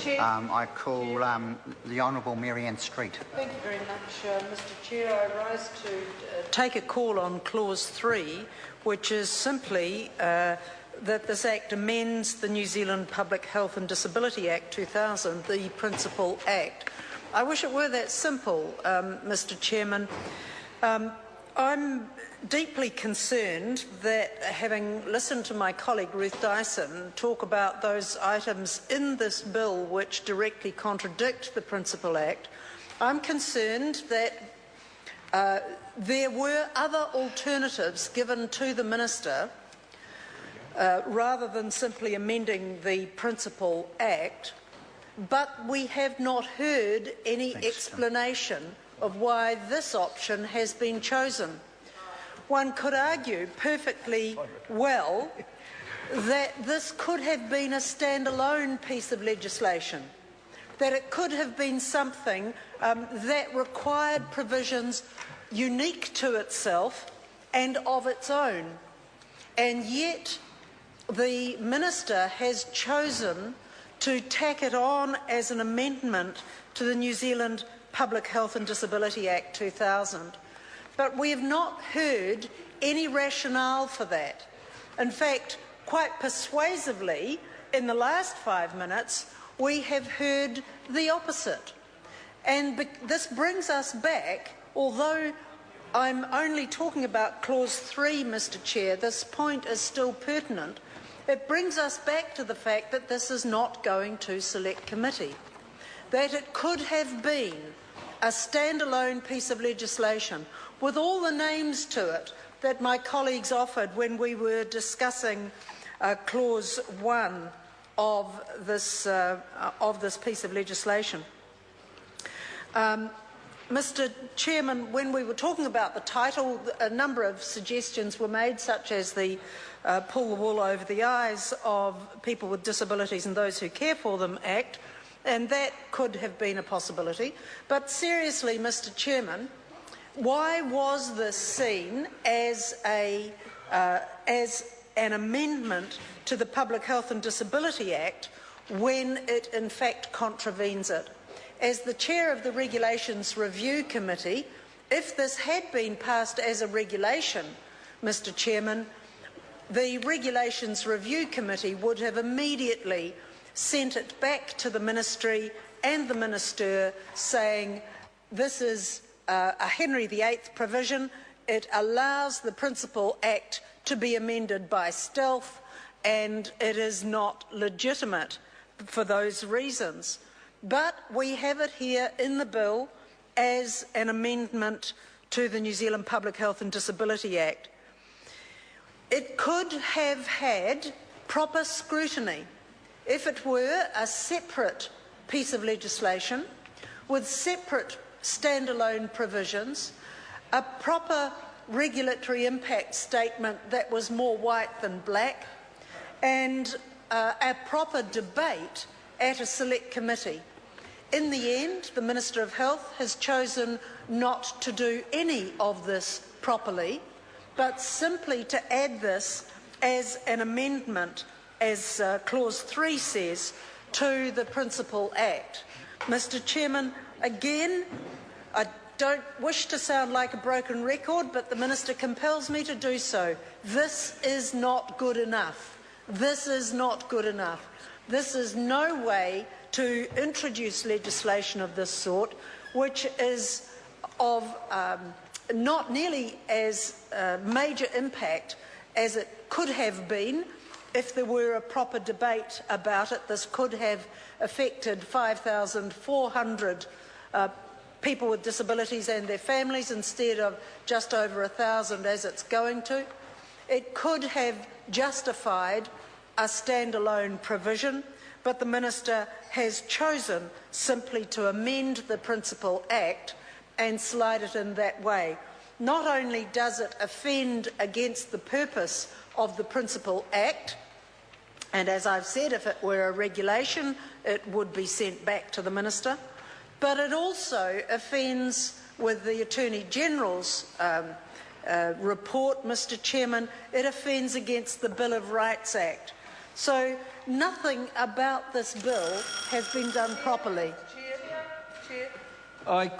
Chair. I call the Honourable Marianne Street. Thank you very much, Mr. Chair. I rise to take a call on Clause 3, which is simply that this Act amends the New Zealand Public Health and Disability Act 2000, the Principal Act. I wish it were that simple, Mr. Chairman. I'm deeply concerned that, having listened to my colleague Ruth Dyson talk about those items in this bill which directly contradict the Principal Act, I'm concerned that there were other alternatives given to the Minister rather than simply amending the Principal Act, but we have not heard any explanation of why this option has been chosen. One could argue perfectly well that this could have been a standalone piece of legislation, that it could have been something that required provisions unique to itself and of its own. And yet the Minister has chosen to tack it on as an amendment to the New Zealand Public Health and Disability Act 2000. But we have not heard any rationale for that. In fact, quite persuasively, in the last 5 minutes, we have heard the opposite. And this brings us back, although I'm only talking about Clause 3, Mr. Chair, this point is still pertinent. It brings us back to the fact that this is not going to Select Committee, that it could have been a standalone piece of legislation with all the names to it that my colleagues offered when we were discussing Clause 1 of this piece of legislation. Mr. Chairman, when we were talking about the title, a number of suggestions were made, such as the Pull the Wool Over the Eyes of People with Disabilities and Those Who Care for Them Act, and that could have been a possibility. But seriously, Mr. Chairman, why was this seen as an amendment to the Public Health and Disability Act when it in fact contravenes it? As the chair of the Regulations Review Committee, if this had been passed as a regulation, Mr. Chairman, the Regulations Review Committee would have immediately sent it back to the Ministry and the Minister saying this is a Henry VIII provision. It allows the Principal Act to be amended by stealth and it is not legitimate for those reasons. But we have it here in the bill as an amendment to the New Zealand Public Health and Disability Act. It could have had proper scrutiny if it were a separate piece of legislation with separate standalone provisions, a proper regulatory impact statement that was more white than black, and a proper debate at a select committee. In the end, the Minister of Health has chosen not to do any of this properly, but simply to add this as an amendment, as Clause 3 says, to the Principal Act. Mr. Chairman, again, I don't wish to sound like a broken record, but the Minister compels me to do so. This is not good enough. This is not good enough. This is no way to introduce legislation of this sort, which is of not nearly as major impact as it could have been if there were a proper debate about it. This could have affected 5,400 people with disabilities and their families instead of just over 1,000 as it's going to. It could have justified a standalone provision, but the Minister has chosen simply to amend the Principal Act and slide it in that way. Not only does it offend against the purpose of the Principal Act, and as I've said, if it were a regulation, it would be sent back to the Minister, but it also offends with the Attorney General's report, Mr. Chairman, it offends against the Bill of Rights Act. So nothing about this bill has been done properly. I